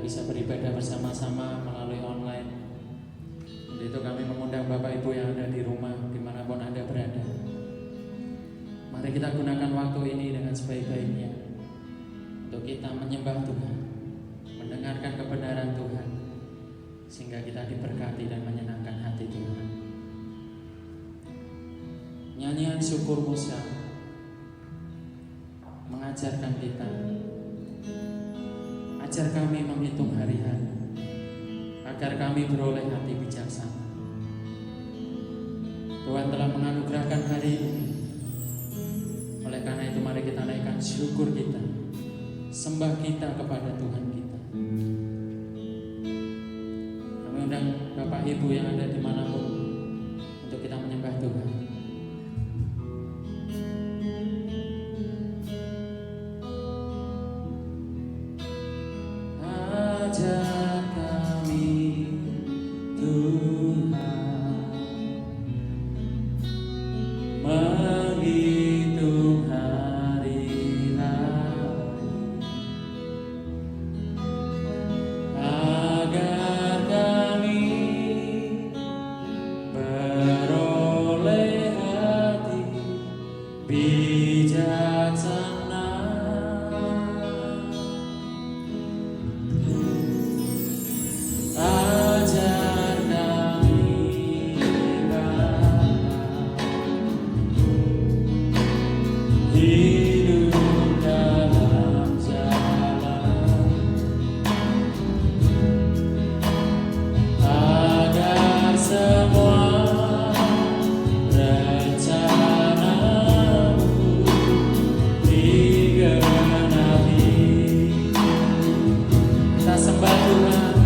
bisa beribadah bersama-sama melalui online. Untuk itu kami mengundang Bapak Ibu yang ada di rumah, dimanapun Anda berada. Mari kita gunakan waktu ini dengan sebaik-baiknya untuk kita menyembah Tuhan, mendengarkan kebenaran Tuhan, sehingga kita diberkati dan menyenangkan hati Tuhan. Nyanyian syukur Musa mengajarkan kita, ajar kami menghitung hari-hari, agar kami beroleh hati bijaksana. Tuhan telah menganugerahkan hari ini. Oleh karena itu mari kita naikkan syukur kita, sembah kita kepada Tuhan kita. Kami undang Bapak Ibu yang ada dimanapun untuk kita menyembah Tuhan. Ajar kami Tuhan menghitung hari-hari, agar kami beroleh hati bijaksana. Ajar kami Bapa hidup dalam jalan, agar semua rencana-Mu digenapi. Kita sembah Tuhan.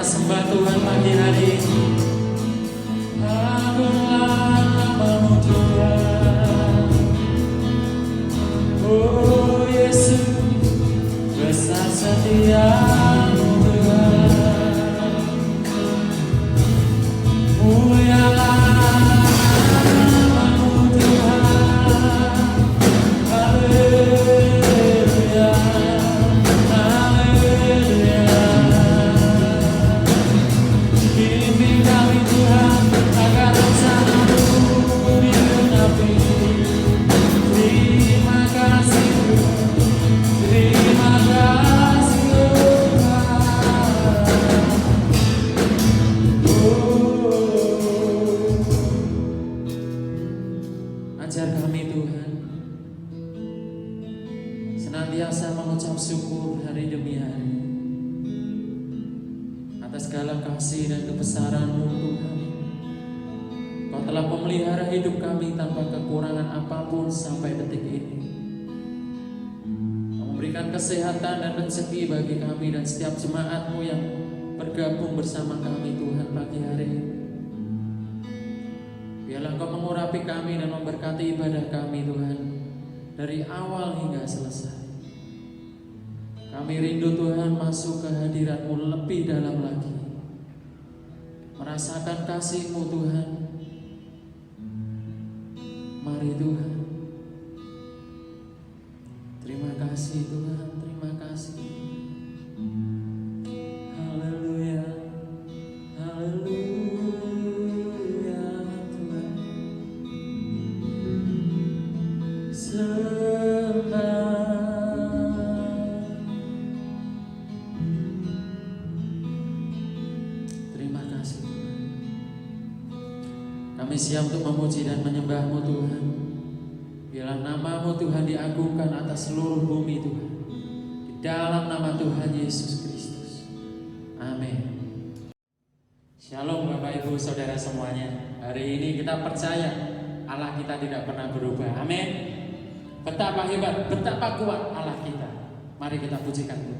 kita sembah Tuhan pagi hari ini. Agunglah namamu Tuhan. Oh Yesus, besar setiamu Tuhan. Mulialah namamu Tuhan. Haleluya, haleluya. Bimbing kami Tuhan agar rencana-Mu digenapi. Terima kasih Tuhan, terima kasih Tuhan. Ajar kami Tuhan senantiasa mengucap syukur hari demi hari atas segala kasih dan kebesaran-Mu Tuhan. Kau telah memelihara hidup kami tanpa kekurangan apapun sampai detik ini. Kau memberikan kesehatan dan rezeki bagi kami dan setiap jemaat-Mu yang bergabung bersama kami Tuhan pagi hari ini. Biarlah Kau mengurapi kami dan memberkati ibadah kami Tuhan dari awal hingga selesai. Kami rindu Tuhan masuk ke hadirat-Mu lebih dalam lagi, merasakan kasih-Mu Tuhan. Mari Tuhan. Terima kasih Tuhan, terima kasih. Haleluya, haleluya Tuhan. Sembah. Terima kasih Tuhan. Kami siap untuk memuji dan menyembah-Mu Tuhan. Biarlah nama-Mu Tuhan diagungkan atas seluruh bumi Tuhan. Di dalam nama Tuhan Yesus Kristus. Amin. Shalom Bapak Ibu Saudara semuanya. Hari ini kita percaya Allah kita tidak pernah berubah. Amin. Betapa hebat, betapa kuat Allah kita. Mari kita pujikan Tuhan.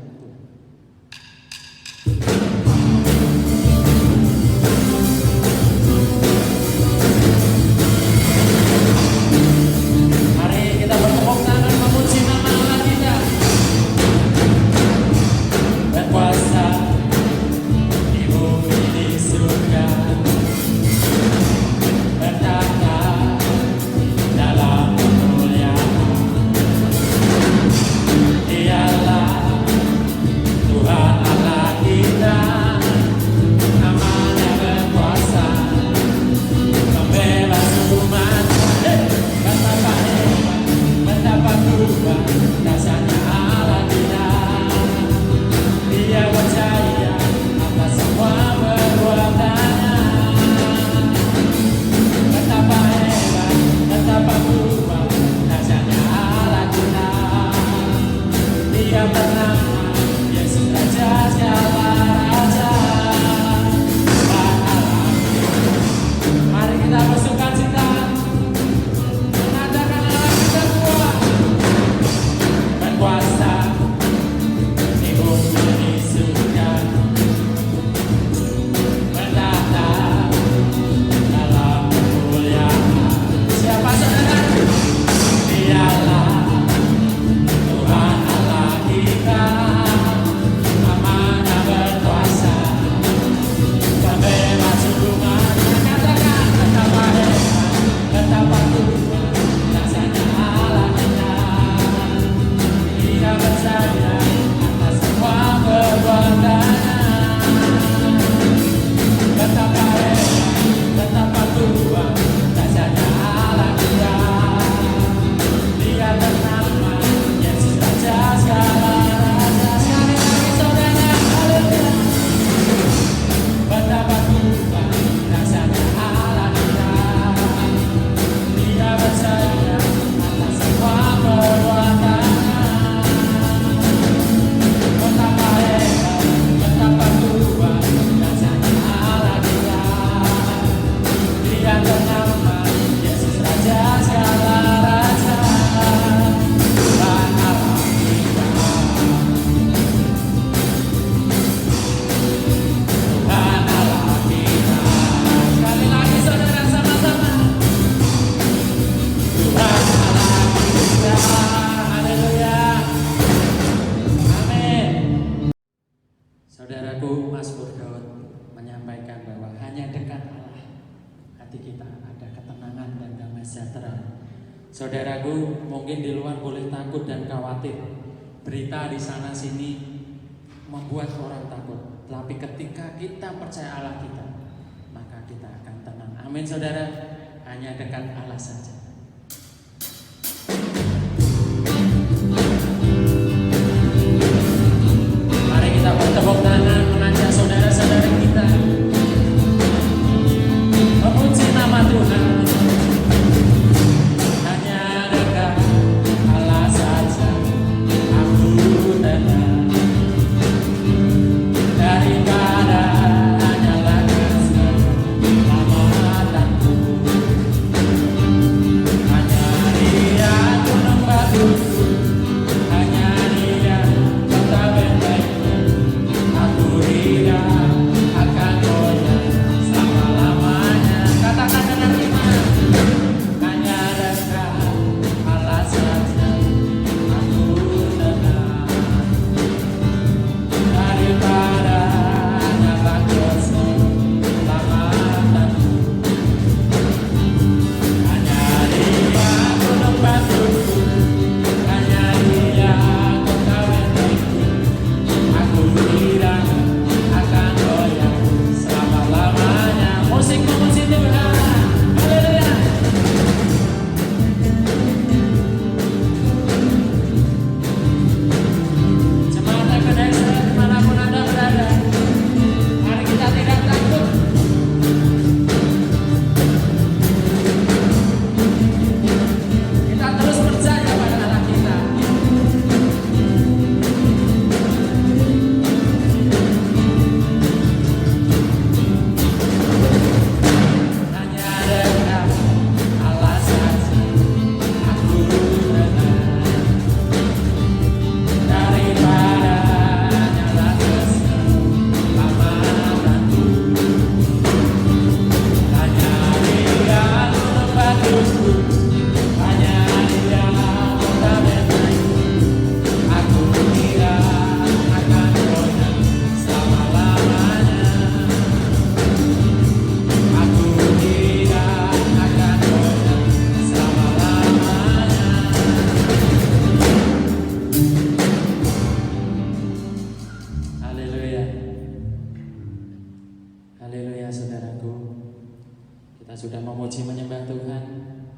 Dialah Saudaraku, Mazmur Daud menyampaikan bahwa hanya dekat Allah hati kita ada ketenangan dan damai sejahtera. Saudaraku, mungkin di luar boleh takut dan khawatir. Berita di sana sini membuat orang takut. Tapi ketika kita percaya Allah kita, maka kita akan tenang. Amin saudara, hanya dekat Allah saja. Mari kita bertepuk tangan mengajak saudara-saudara kita memuji nama Tuhan. Hanya dekat Allah saja aku tenang, daripada hanyalah keselamatanku. Hanya Dia gunung batuku, hanya Dia kota bentengku. Aku tidak akan goyah selama-lamanya. Katakan dengan iman, hanya dekat Allah saja aku tenang, daripada hanyalah keselamatanku. Hanya Dia gunung batuku, hanya Dia kota bentengku. Aku tidak akan goyah selama-lamanya. Musik memuji Tuhan, haleluya. Jemaat Ebenezer dimanapun Anda berada, mari kita tidak takut. Kita terus percaya pada Allah kita. Hanya dekat Allah saja aku tenang, daripada hanyalah keselamatanku. Hanya Dia gunung batuku, hanya Dia kota bentengku. Aku tidak akan goyah selama-lamanya. Aku tidak akan goyah selama-lamanya. Haleluya. Haleluya saudaraku. Kita sudah memuji menyembah Tuhan.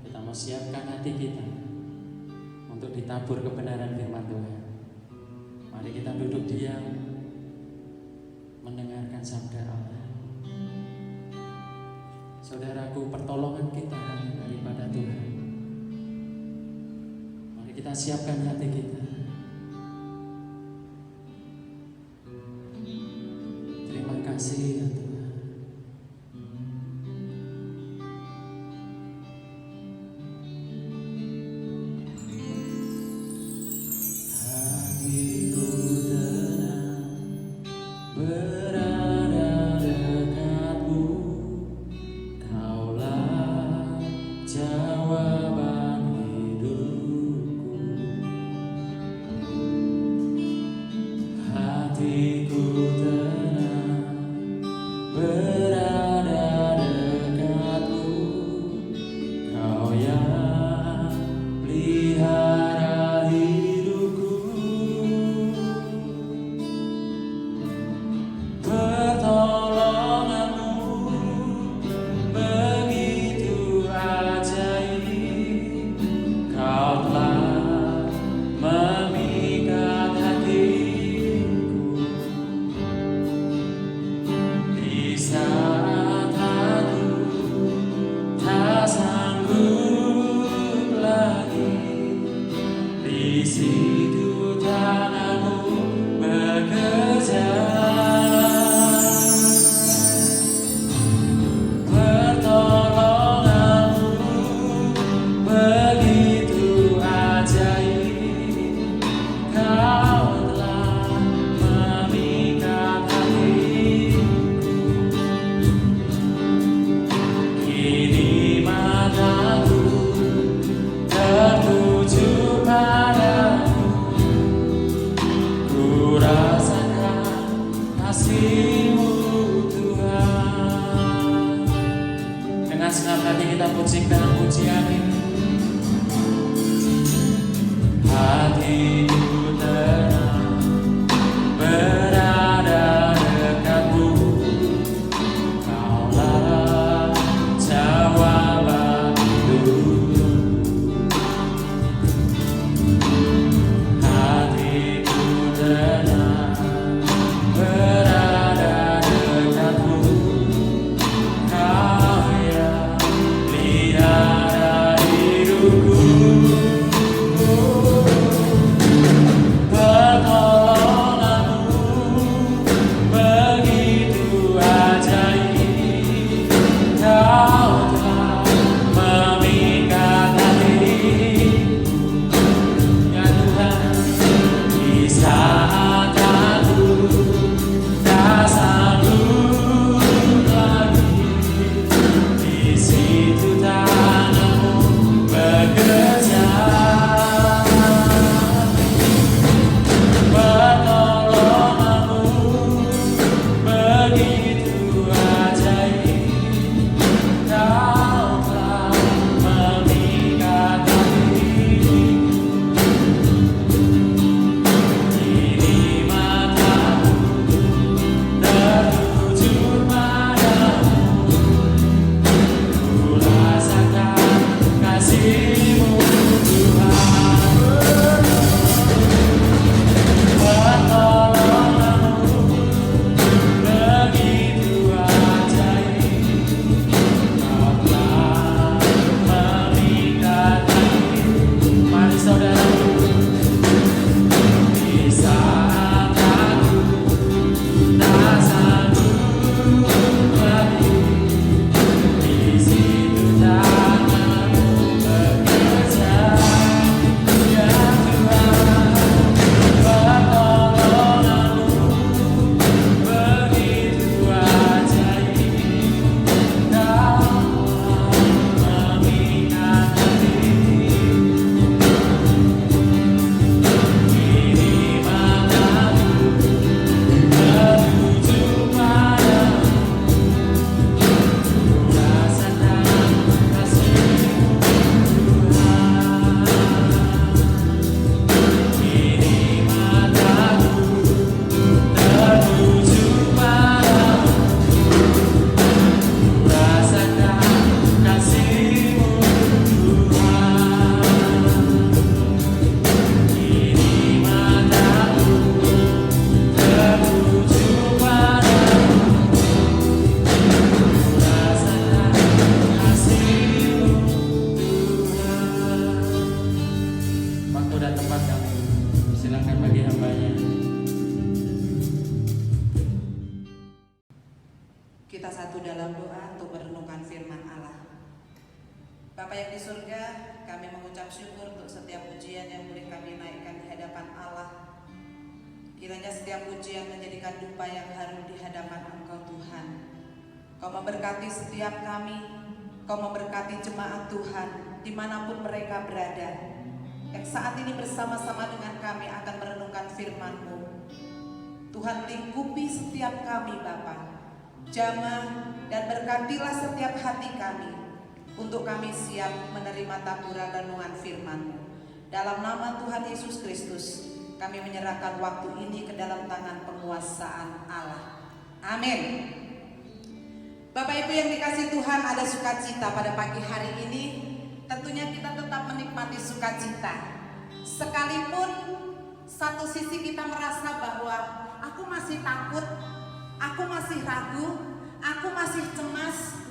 Kita mau siapkan hati kita untuk ditabur kebenaran firman Tuhan. Mari kita duduk diam mendengarkan sabda Allah. Saudaraku, pertolongan kita hanya daripada Tuhan. Mari kita siapkan hati kita. Terima kasih ya Tuhan. Hatiku tenang berada dekatmu. Kaulah jawaban hidupku. Hatiku tenang berada dekatmu. Kau yang pelihara hidupku. kasih-Mu Tuhan. Dengan senang hati kita pujikan pujian ini. Hatiku tenang berada dekatmu, Kaulah jawaban hidupku. Hatiku tenang berada dekatmu, Kau yang pelihara hidupku. Kita satu dalam doa untuk merenungkan firman Allah. Bapa yang di surga, kami mengucap syukur untuk setiap pujian yang boleh kami naikkan di hadapan Allah. Kiranya setiap pujian menjadikan dupa yang harum di hadapan Engkau Tuhan. Kau memberkati setiap kami, Kau memberkati jemaat Tuhan dimanapun mereka berada, yang saat ini bersama-sama dengan kami akan merenungkan firman-Mu. Tuhan, lingkupi setiap kami Bapa, jamah dan berkatilah setiap hati kami, untuk kami siap menerima taburan renungan firman-Mu. Dalam nama Tuhan Yesus Kristus, kami menyerahkan waktu ini ke dalam tangan penguasaan Allah. Amin. Bapak Ibu yang dikasihi Tuhan, ada sukacita pada pagi hari ini. Tentunya kita tetap menikmati sukacita, sekalipun satu sisi kita merasa bahwa aku masih takut, aku masih ragu, aku masih cemas.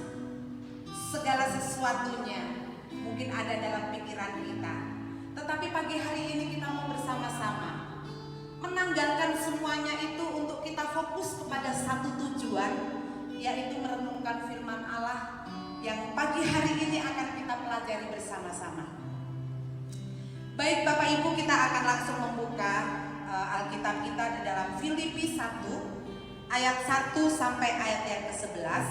Segala sesuatunya mungkin ada dalam pikiran kita. Tetapi pagi hari ini kita mau bersama-sama menanggalkan semuanya itu untuk kita fokus kepada satu tujuan, yaitu merenungkan firman Allah yang pagi hari ini akan kita pelajari bersama-sama. Baik Bapak Ibu, kita akan langsung membuka Alkitab kita di dalam Filipi 1 ayat 1 sampai ayat yang ke-11.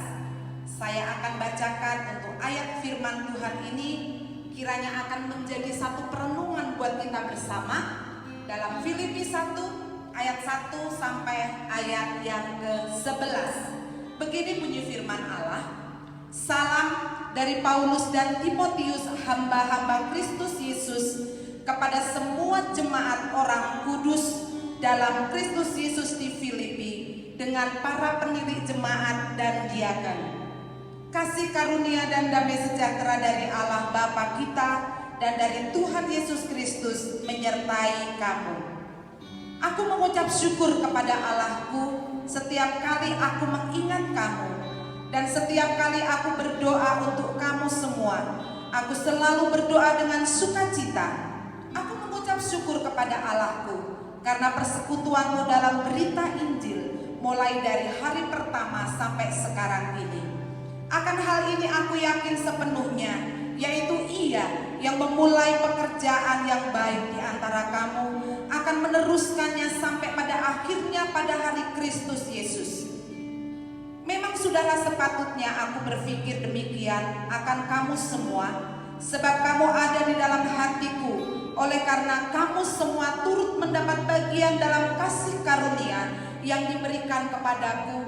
Saya akan bacakan untuk ayat firman Tuhan ini, kiranya akan menjadi satu perenungan buat kita bersama dalam Filipi 1 ayat 1 sampai ayat yang ke-11. Begini bunyi firman Allah. Salam dari Paulus dan Timotius, hamba-hamba Kristus Yesus, kepada semua jemaat orang kudus dalam Kristus Yesus di Filipi, dengan para pendiri jemaat dan diaken. Kasih karunia dan damai sejahtera dari Allah Bapa kita dan dari Tuhan Yesus Kristus menyertai kamu. Aku mengucap syukur kepada Allahku setiap kali aku mengingat kamu, dan setiap kali aku berdoa untuk kamu semua. Aku selalu berdoa dengan sukacita. Aku mengucap syukur kepada Allahku karena persekutuanmu dalam berita Injil, mulai dari hari pertama sampai sekarang ini. Akan hal ini aku yakin sepenuhnya, yaitu Ia yang memulai pekerjaan yang baik di antara kamu akan meneruskannya sampai pada akhirnya pada hari Kristus Yesus. Memang sudahlah sepatutnya aku berpikir demikian akan kamu semua, sebab kamu ada di dalam hatiku, oleh karena kamu semua turut mendapat bagian dalam kasih karunia yang diberikan kepadaku,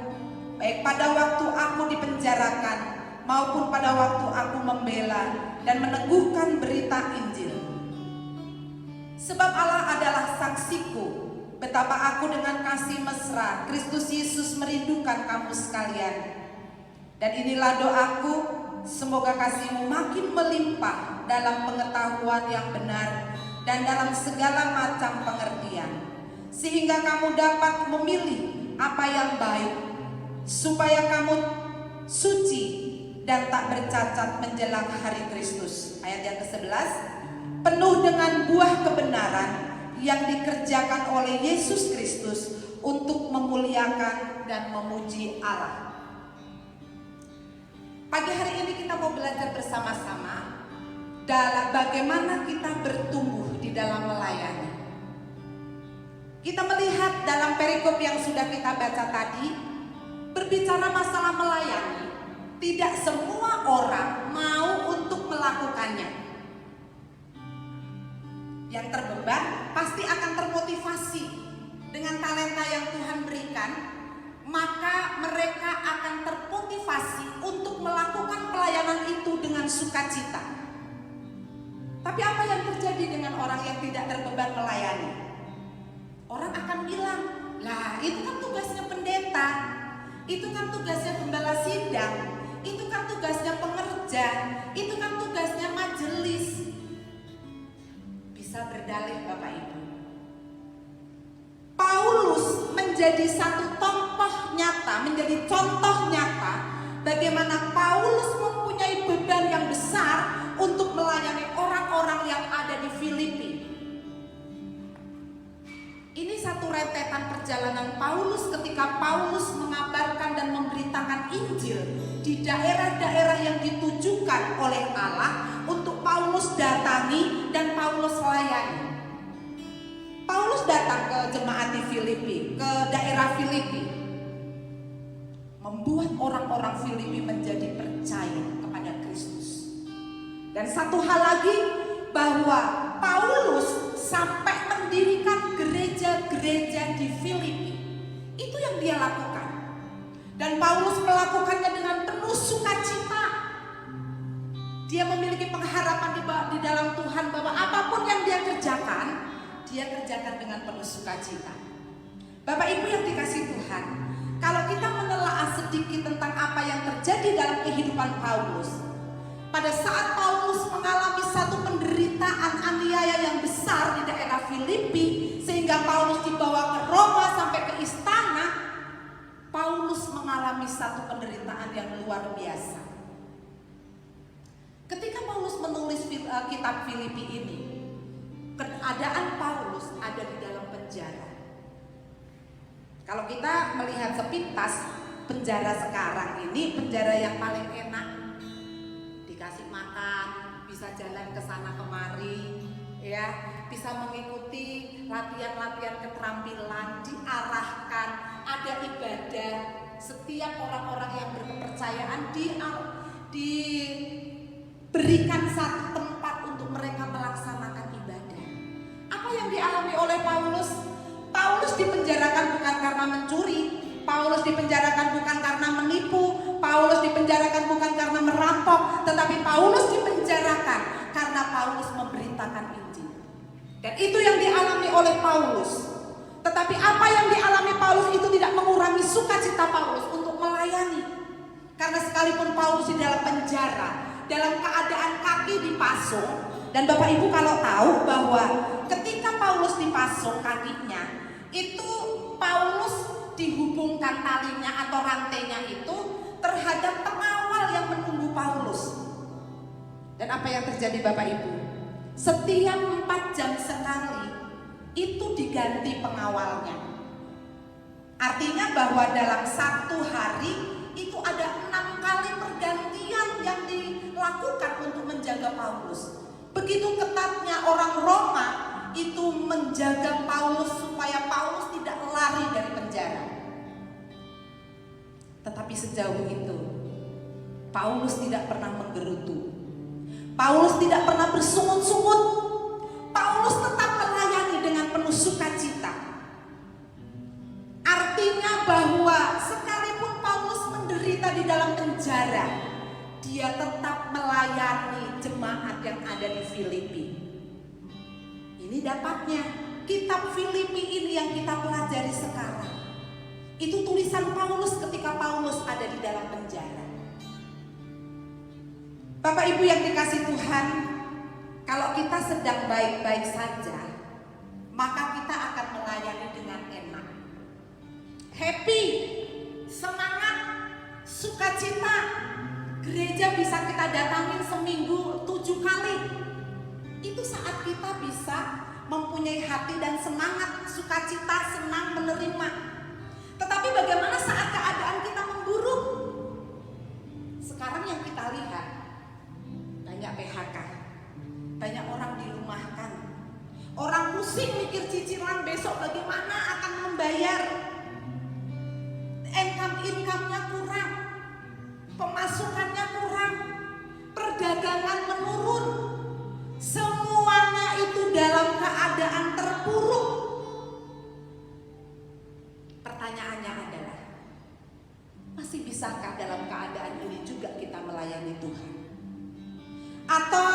baik pada waktu aku dipenjarakan maupun pada waktu aku membela dan meneguhkan berita Injil. Sebab Allah adalah saksiku betapa aku dengan kasih mesra Kristus Yesus merindukan kamu sekalian. Dan inilah doaku, semoga kasihmu makin melimpah dalam pengetahuan yang benar dan dalam segala macam pengertian, sehingga kamu dapat memilih apa yang baik, supaya kamu suci dan tak bercacat menjelang hari Kristus. Ayat yang ke-11, penuh dengan buah kebenaran yang dikerjakan oleh Yesus Kristus untuk memuliakan dan memuji Allah. Pagi hari ini kita mau belajar bersama-sama dalam bagaimana kita bertumbuh di dalam melayani. Kita melihat dalam perikop yang sudah kita baca tadi, berbicara masalah melayani. Tidak semua orang mau untuk melakukannya. Yang terbeban pasti akan termotivasi dengan talenta yang Tuhan berikan, maka mereka akan termotivasi untuk melakukan pelayanan itu dengan sukacita. Tapi apa yang terjadi dengan orang yang tidak terbeban melayani? Orang akan bilang, lah itu kan tugasnya pendeta, itu kan tugasnya gembala sidang, itu kan tugasnya pengerja, itu kan tugasnya majelis. Bisa berdalih Bapak Ibu. Paulus menjadi satu menjadi contoh nyata bagaimana Paulus mempunyai beban yang besar untuk melayani orang-orang yang ada di Filipi. Ini satu rentetan perjalanan Paulus ketika Paulus mengabarkan dan memberitakan Injil di daerah-daerah yang ditujukan oleh Allah untuk Paulus datangi dan Paulus layani. Paulus datang ke jemaat di Filipi, ke daerah Filipi, membuat orang-orang Filipi menjadi percaya kepada Kristus. Dan satu hal lagi, bahwa Paulus sampai mendirikan gereja-gereja di Filipi. Itu yang dia lakukan. Dan Paulus melakukannya dengan penuh sukacita. Dia memiliki pengharapan di dalam Tuhan bahwa apapun yang dia kerjakan dengan penuh sukacita. Bapak Ibu yang dikasihi Tuhan, kalau kita menelaah sedikit tentang apa yang terjadi dalam kehidupan Paulus, pada saat Paulus mengalami satu penderitaan aniaya yang besar di daerah Filipi, sehingga Paulus dibawa ke Roma sampai ke istana, Paulus mengalami satu penderitaan yang luar biasa. Ketika Paulus menulis kitab Filipi ini, keadaan Paulus ada di dalam penjara. Kalau kita melihat sepintas, penjara sekarang ini penjara yang paling enak, dikasih makan, bisa jalan ke sana kemari, ya, bisa mengikuti latihan-latihan keterampilan, diarahkan, ada ibadah. Setiap orang-orang yang berkepercayaan diberikan satu tempat untuk mereka melaksanakan ibadah. Apa yang dialami oleh Paulus? Paulus Paulus dipenjarakan bukan karena mencuri, Paulus dipenjarakan bukan karena menipu, Paulus dipenjarakan bukan karena merampok, tetapi Paulus dipenjarakan karena Paulus memberitakan Injil. Dan itu yang dialami oleh Paulus. Tetapi apa yang dialami Paulus itu tidak mengurangi sukacita Paulus untuk melayani. Karena sekalipun Paulus di dalam penjara, dalam keadaan kaki dipasung, dan Bapak Ibu kalau tahu bahwa ketika Paulus dipasung kakinya, itu Paulus dihubungkan talinya atau rantainya itu terhadap pengawal yang menunggu Paulus. Dan apa yang terjadi Bapak Ibu? Setiap 4 jam sekali itu diganti pengawalnya. Artinya bahwa dalam 1 hari itu ada 6 kali pergantian yang dilakukan untuk menjaga Paulus. Begitu ketatnya orang Roma itu menjaga Paulus supaya Paulus tidak lari dari penjara. Tetapi sejauh itu Paulus tidak pernah menggerutu. Paulus tidak pernah bersungut-sungut. Paulus tetap melayani dengan penuh sukacita. Artinya bahwa sekalipun Paulus menderita di dalam penjara, dia tetap melayani jemaat yang ada di Filipi. Ini dapatnya kitab Filipi ini yang kita pelajari sekarang. Itu tulisan Paulus ketika Paulus ada di dalam penjara. Bapak Ibu yang dikasih Tuhan, kalau kita sedang baik-baik saja, maka kita akan melayani dengan enak, happy, semangat, sukacita. Gereja bisa kita datangin seminggu 7 kali. Itu saat kita bisa mempunyai hati dan semangat, sukacita, senang menerima. Tetapi bagaimana saat keadaan kita memburuk? Sekarang yang kita lihat, banyak PHK, banyak orang dirumahkan, orang pusing mikir cicilan besok bagaimana akan membayar, income-nya kurang, pemasukannya kurang, perdagangan menurun, semuanya itu dalam keadaan terpuruk. Pertanyaannya adalah, masih bisakah dalam keadaan ini juga kita melayani Tuhan? Atau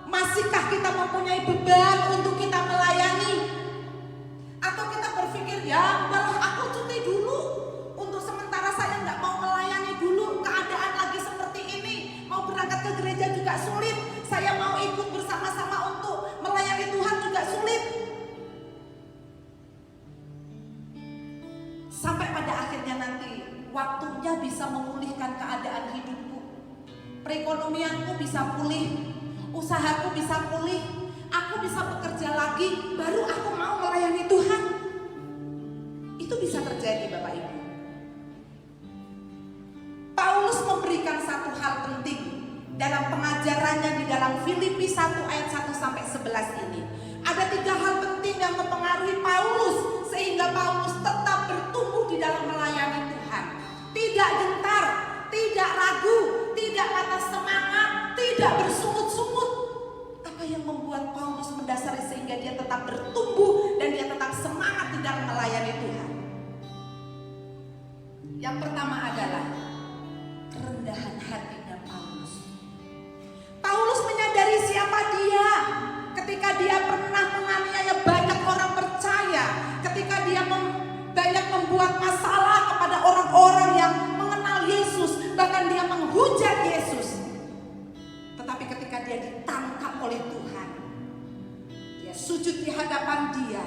masihkah kita mempunyai beban untuk kita melayani? Atau kita berpikir, ya udahlah aku cuti dulu, untuk sementara saya nggak mau melayani dulu, keadaan lagi seperti ini, mau berangkat ke gereja juga sulit, saya mau ikut bersama-sama untuk melayani Tuhan juga sulit. Sampai pada akhirnya nanti waktunya bisa memulihkan keadaan hidupku, perekonomianku bisa pulih, usahaku bisa pulih, aku bisa bekerja lagi, baru aku mau melayani Tuhan. Itu bisa terjadi Bapak Ibu. Paulus memberikan satu hal penting dalam pengajarannya di dalam Filipi 1 ayat 1 sampai 11 ini. Ada 3 hal penting yang mempengaruhi Paulus sehingga Paulus tetap bertumbuh di dalam melayani Tuhan. Tidak gentar, tidak ragu, tidak patah semangat, tidak bersungut-sungut. Apa yang membuat Paulus mendasari sehingga dia tetap bertumbuh dan dia tetap semangat di dalam melayani Tuhan? Yang pertama adalah kerendahan hatinya Paulus. Paulus menyadari siapa dia ketika dia pernah menganiaya banyak orang percaya, ketika dia banyak membuat masalah kepada orang-orang yang mengenal Yesus, bahkan dia menghujat Yesus. Tetapi ketika dia ditangkap oleh Tuhan, dia sujud di hadapan dia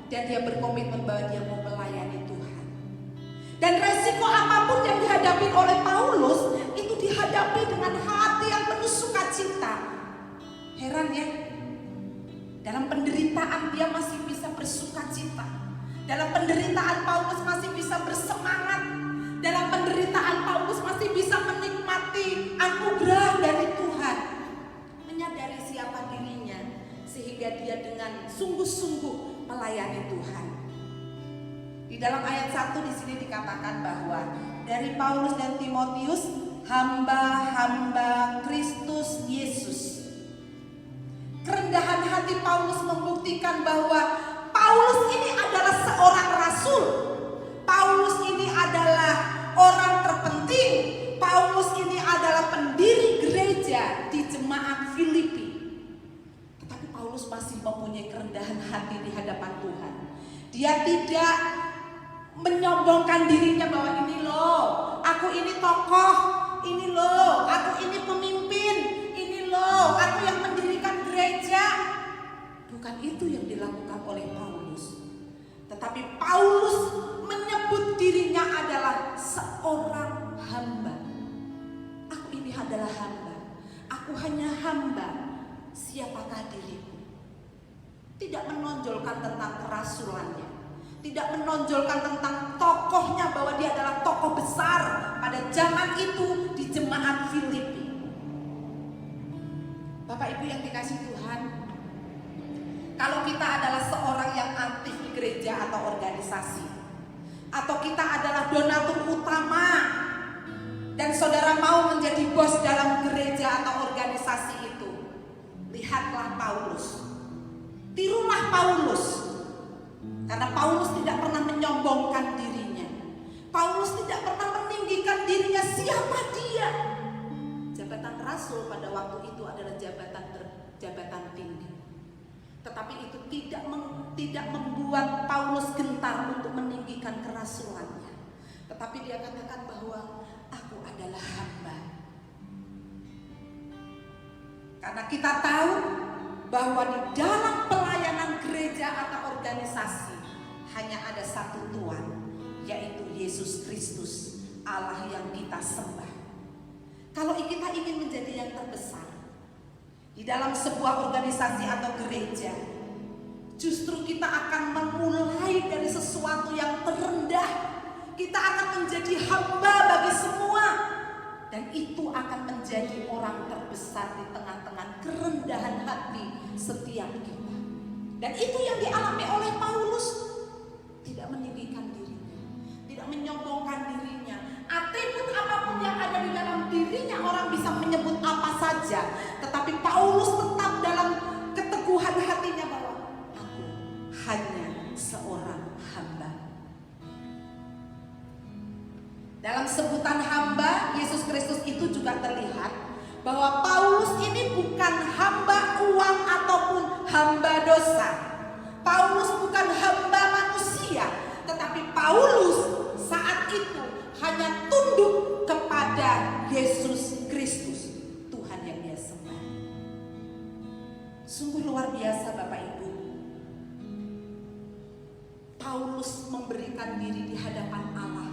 dan dia berkomitmen bahwa dia mau melayani Tuhan. Dan resiko apapun yang dihadapi oleh Paulus itu dihadapi dengan hati yang penuh sukacita. Heran ya, dalam penderitaan dia masih bisa bersukacita. Dalam penderitaan Paulus masih bisa bersemangat. Dalam penderitaan Paulus masih bisa menikmati anugerah dari Tuhan. Menyadari siapa dirinya sehingga dia dengan sungguh-sungguh melayani Tuhan. Di dalam ayat 1 di sini dikatakan bahwa dari Paulus dan Timotius, hamba-hamba Kristus Yesus. Kerendahan hati Paulus membuktikan bahwa Paulus ini adalah seorang rasul. Paulus ini adalah orang terpenting. Paulus ini adalah pendiri gereja di jemaat Filipi. Tetapi Paulus masih mempunyai kerendahan hati di hadapan Tuhan. Dia tidak menyombongkan dirinya bahwa ini loh, aku ini tokoh, ini loh, aku ini pemimpin, ini loh, aku yang mendirikan gereja. Bukan itu yang dilakukan oleh Paulus. Tetapi Paulus menyebut dirinya adalah seorang hamba. Aku ini adalah hamba. Aku hanya hamba. Siapakah diriku? Tidak menonjolkan tentang kerasulannya. Tidak menonjolkan tentang tokohnya bahwa dia adalah tokoh besar pada zaman itu di jemaat Filipi. Bapak Ibu yang dikasihi Tuhan, kalau kita adalah seorang yang aktif di gereja atau organisasi, atau kita adalah donatur utama, dan saudara mau menjadi bos dalam gereja atau organisasi itu, lihatlah Paulus. Tirulah Paulus. Karena Paulus tidak pernah menyombongkan dirinya. Paulus tidak pernah meninggikan dirinya. Siapa dia? Jabatan rasul pada waktu itu adalah jabatan tinggi. Tetapi itu tidak membuat Paulus gentar untuk meninggikan kerasulannya. Tetapi dia katakan bahwa aku adalah hamba. Karena kita tahu bahwa di dalam pelayanan gereja atau organisasi hanya ada satu Tuhan, yaitu Yesus Kristus, Allah yang kita sembah. Kalau kita ingin menjadi yang terbesar di dalam sebuah organisasi atau gereja, justru kita akan memulai dari sesuatu yang terendah. Kita akan menjadi hamba bagi semua, dan itu akan menjadi orang terbesar di tengah-tengah kerendahan hati setiap kita. Dan itu yang dialami oleh Paulus. Tidak meninggikan dirinya, tidak menyombongkan dirinya. Atribut apapun yang ada di dalam dirinya, orang bisa menyebut apa saja, tetapi Paulus tetap dalam keteguhan hatinya bahwa aku hanya seorang hamba. Dalam sebutan hamba Yesus Kristus itu juga terlihat bahwa Paulus ini bukan hamba uang ataupun hamba dosa. Paulus bukan hamba manusia, tetapi Paulus saat itu hanya tunduk kepada Yesus Kristus, Tuhan yang dia sembah. Sungguh luar biasa Bapak Ibu. Paulus memberikan diri di hadapan Allah,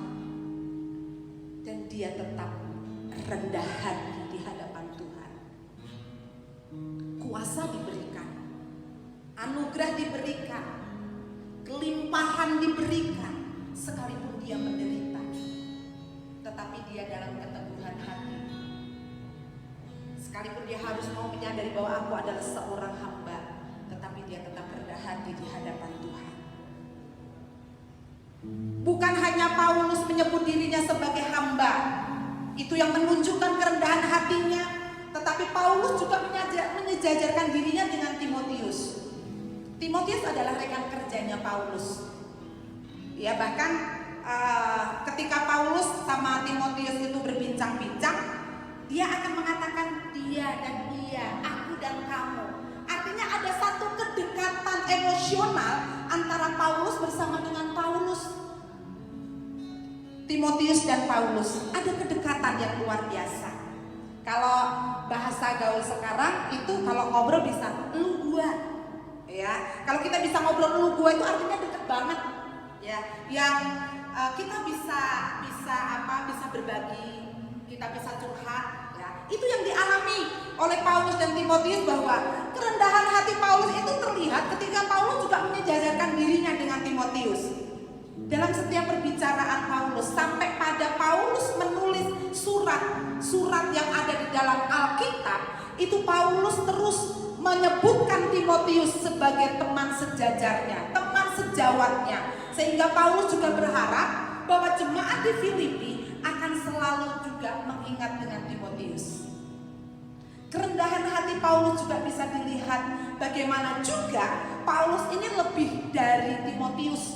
dan dia tetap rendah hati di hadapan Tuhan. Kuasa diberikan, anugerah diberikan, kelimpahan diberikan, sekalipun dia menderita, tetapi dia dalam keteguhan hati. Sekalipun dia harus mau menyadari bahwa aku adalah seorang hamba, tetapi dia tetap rendah hati di hadapan Tuhan. Bukan hanya Paulus menyebut dirinya sebagai hamba, itu yang menunjukkan kerendahan hatinya, tetapi Paulus juga menyejajarkan dirinya dengan Timotius. Timotius adalah rekan kerjanya Paulus. Ya, bahkan ketika Paulus sama Timotius itu berbincang-bincang, dia akan mengatakan dia dan ia, aku dan kamu. Artinya ada satu kedekatan emosional antara Paulus bersama dengan Paulus. Timotius dan Paulus ada kedekatan yang luar biasa. Kalau bahasa gaul sekarang itu kalau ngobrol bisa lu gua. Ya, kalau kita bisa ngobrol lu gua itu artinya deket banget. Ya, yang kita bisa berbagi, kita bisa curhat. Ya, itu yang dialami oleh Paulus dan Timotius, bahwa kerendahan hati Paulus itu terlihat ketika Paulus juga menyejajarkan dirinya dengan Timotius. Dalam setiap perbicaraan Paulus, sampai pada Paulus menulis surat yang ada di dalam Alkitab, itu Paulus terus menyebutkan Timotius sebagai teman sejajarnya, teman sejawatnya, sehingga Paulus juga berharap bahwa jemaat di Filipi akan selalu juga mengingat dengan Timotius. Kerendahan hati Paulus juga bisa dilihat bagaimana juga Paulus ini lebih dari Timotius.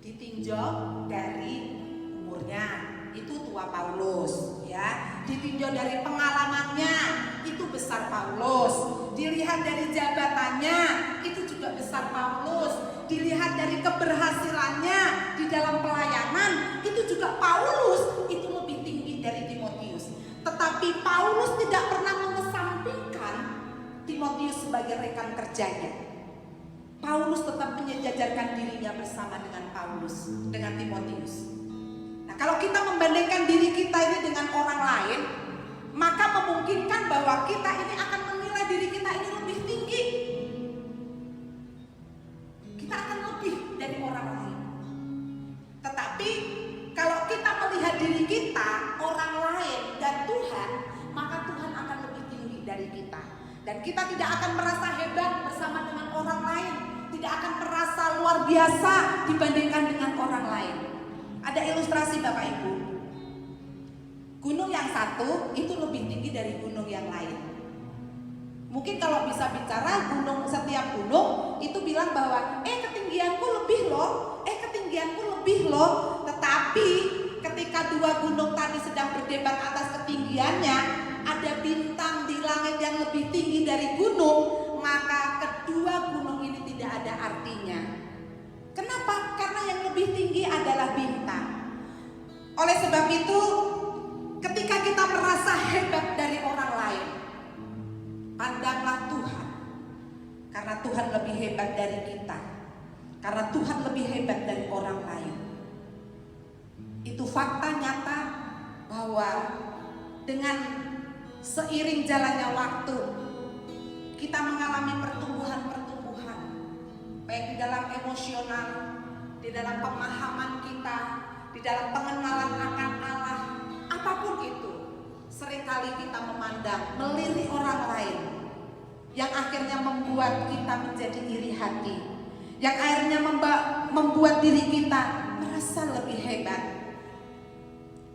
Ditinjau dari umurnya, itu tua Paulus, ya. Ditinjau dari pengalamannya, itu besar Paulus. Dilihat dari jabatannya, itu juga besar Paulus. Dilihat dari keberhasilannya di dalam pelayanan, itu juga Paulus, itu lebih tinggi dari Timotius. Tetapi Paulus tidak pernah mengesampingkan Timotius sebagai rekan kerjanya. Paulus tetap menyejajarkan dirinya bersama dengan Timotius. Nah, kalau kita membandingkan diri kita ini dengan orang lain, maka memungkinkan bahwa kita ini akan menilai diri kita ini lebih tinggi. Kita akan lebih dari orang lain. Tetapi kalau kita melihat diri kita, orang lain dan Tuhan, maka Tuhan akan lebih tinggi dari kita. Dan kita tidak akan merasa hebat bersama dengan orang lain, tidak akan merasa luar biasa dibandingkan dengan orang lain. Ada ilustrasi Bapak Ibu. Gunung yang satu itu lebih tinggi dari gunung yang lain. Mungkin kalau bisa bicara setiap gunung itu bilang bahwa ketinggianku lebih loh. Tetapi ketika dua gunung tadi sedang berdebat atas ketinggiannya, ada bintang di langit yang lebih tinggi dari gunung, maka kedua gunung ini tidak ada artinya. Kenapa? Karena yang lebih tinggi adalah bintang. Oleh sebab itu, ketika kita merasa hebat dari orang lain, pandanglah Tuhan. Karena Tuhan lebih hebat dari kita. Karena Tuhan lebih hebat dari orang lain. Itu fakta nyata bahwa dengan seiring jalannya waktu, kita mengalami pertumbuhan, baik di dalam emosional, di dalam pemahaman kita, di dalam pengenalan akan Allah, apapun itu. Seringkali kita memandang, melirik orang lain, yang akhirnya membuat kita menjadi iri hati, yang akhirnya membuat diri kita merasa lebih hebat.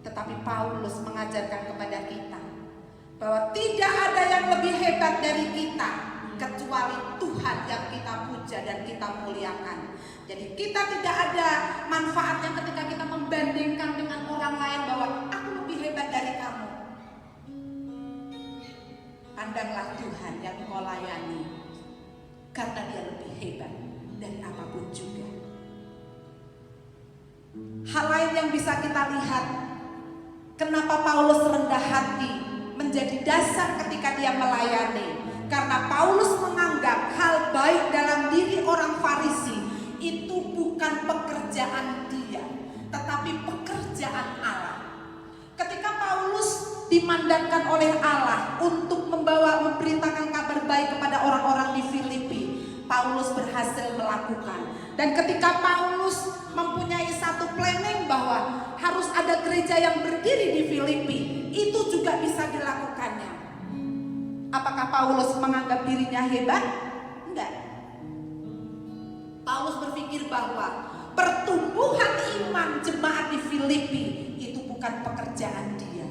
Tetapi Paulus mengajarkan kepada kita bahwa tidak ada yang lebih hebat dari kita kecuali Tuhan yang kita puja dan kita muliakan. Jadi kita tidak ada manfaatnya ketika kita membandingkan dengan orang lain bahwa aku lebih hebat dari kamu. Pandanglah Tuhan yang kau layani, karena dia lebih hebat dari apapun juga. Hal lain yang bisa kita lihat, kenapa Paulus rendah hati menjadi dasar ketika dia melayani. Karena Paulus menganggap hal baik dalam diri orang Farisi itu bukan pekerjaan dia, tetapi pekerjaan Allah. Ketika Paulus dimandatkan oleh Allah untuk memberitakan kabar baik kepada orang-orang di Filipi, Paulus berhasil melakukan. Dan ketika Paulus mempunyai satu planning bahwa harus ada gereja yang berdiri di Filipi, itu juga bisa dilakukannya. Apakah Paulus menganggap dirinya hebat? Enggak. Paulus berpikir bahwa pertumbuhan iman jemaat di Filipi itu bukan pekerjaan dia,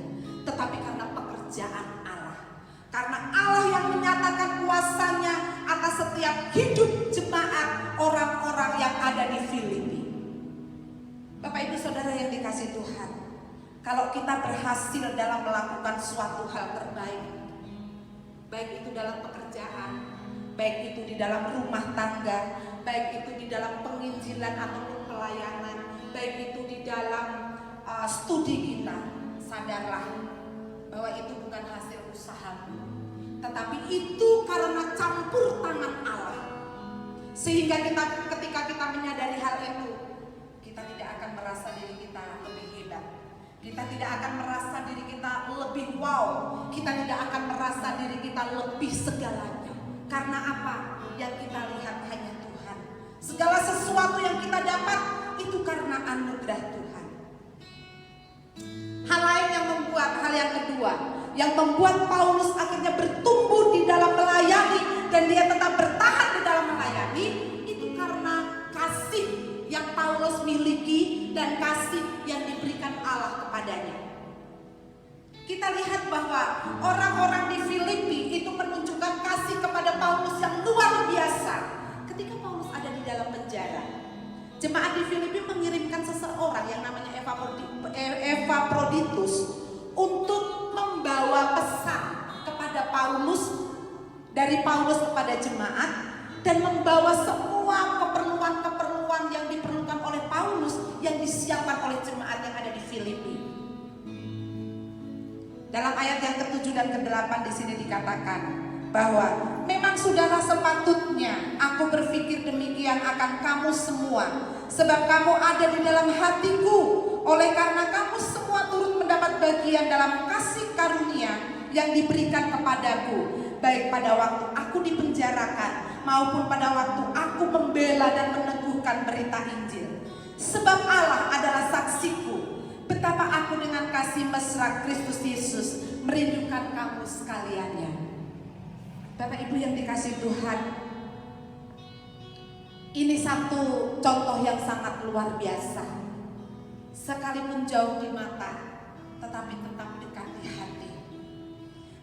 tetapi karena pekerjaan Allah. Karena Allah yang menyatakan kuasanya atas setiap hidup jemaat orang-orang yang ada di Filipi. Bapak Ibu Saudara yang dikasihi Tuhan, kalau kita berhasil dalam melakukan suatu hal terbaik, baik itu dalam pekerjaan, baik itu di dalam rumah tangga, baik itu di dalam penginjilan ataupun pelayanan, baik itu di dalam studi kita, sadarlah bahwa itu bukan hasil usahamu, tetapi itu karena campur tangan Allah. Sehingga ketika kita menyadari hal itu, kita tidak akan merasa diri kita lebih hebat, kita tidak akan merasa diri kita lebih wow, kita tidak akan merasa diri kita lebih segalanya. Karena apa? Yang kita lihat hanya Tuhan. Segala sesuatu yang kita dapat itu karena anugerah Tuhan. Hal yang kedua yang membuat Paulus akhirnya bertumbuh di dalam melayani dan dia tetap bertahan di dalam melayani, itu karena kasih yang Paulus miliki dan kasih yang diberikan Allah kepadanya. Kita lihat bahwa orang-orang di Filipi itu menunjukkan kasih kepada Paulus yang luar biasa. Jemaat di Filipi mengirimkan seseorang yang namanya Epaphroditus untuk membawa pesan kepada Paulus, dari Paulus kepada jemaat, dan membawa semua keperluan-keperluan yang diperlukan oleh Paulus yang disiapkan oleh jemaat yang ada di Filipi. Dalam ayat yang ke-7 dan ke-8 di sini dikatakan bahwa memang sudahlah sepatutnya aku berpikir demikian akan kamu semua, sebab kamu ada di dalam hatiku, oleh karena kamu semua turut mendapat bagian dalam kasih karunia yang diberikan kepadaku, baik pada waktu aku dipenjarakan maupun pada waktu aku membela dan meneguhkan berita Injil. Sebab Allah adalah saksiku betapa aku dengan kasih mesra Kristus Yesus merindukan kamu sekaliannya. Bapak Ibu yang dikasihi Tuhan, ini satu contoh yang sangat luar biasa. Sekalipun jauh di mata, tetapi tetap dekat di hati.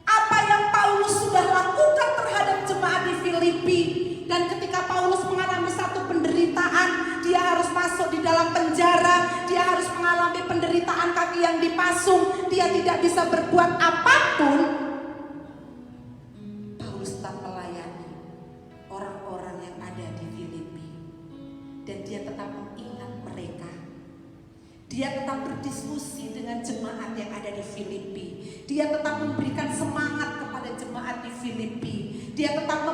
Apa yang Paulus sudah lakukan terhadap jemaat di Filipi, dan ketika Paulus mengalami satu penderitaan, dia harus masuk di dalam penjara, dia harus mengalami penderitaan kaki yang dipasung, dia tidak bisa berbuat apapun. Paulus tetap melayani orang-orang yang ada di Filipi, dan dia tetap mengingat mereka. Dia tetap berdiskusi dengan jemaat yang ada di Filipi. Dia tetap memberikan semangat kepada jemaat di Filipi. Dia tetap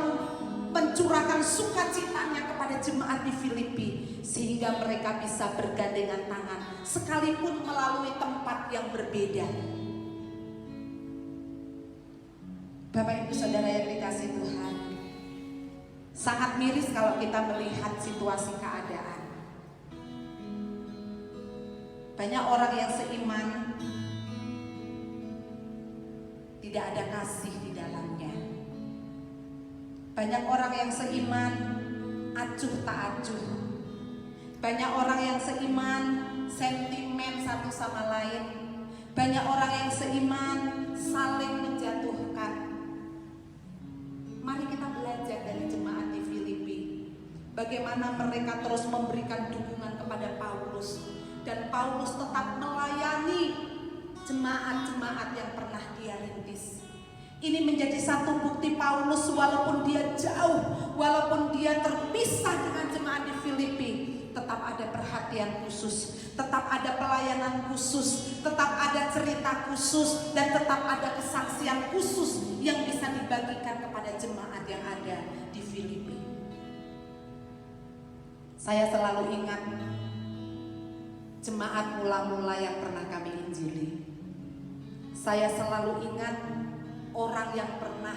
mencurahkan sukacitanya kepada jemaat di Filipi, sehingga mereka bisa bergandengan tangan sekalipun melalui tempat yang berbeda. Bapak Ibu Saudara yang dikasihi Tuhan, sangat miris kalau kita melihat situasi keadaan. Banyak orang yang seiman, tidak ada kasih di dalamnya. Banyak orang yang seiman, acuh tak acuh. Banyak orang yang seiman, sentimen satu sama lain. Banyak orang yang seiman, saling menjatuhkan. Mari kita belajar dari jemaat di Filipi, bagaimana mereka terus memberikan dukungan kepada Paulus, dan Paulus tetap melayani jemaat-jemaat yang pernah dia rintis. Ini menjadi satu bukti Paulus, walaupun dia jauh, walaupun dia terpisah dengan jemaat di Filipi, tetap ada perhatian khusus, tetap ada pelayanan khusus, tetap ada cerita khusus, dan tetap ada kesaksian khusus yang bisa dibagikan kepada jemaat yang ada di Filipi. Saya selalu ingat jemaat mula-mula yang pernah kami injili. Saya selalu ingat orang yang pernah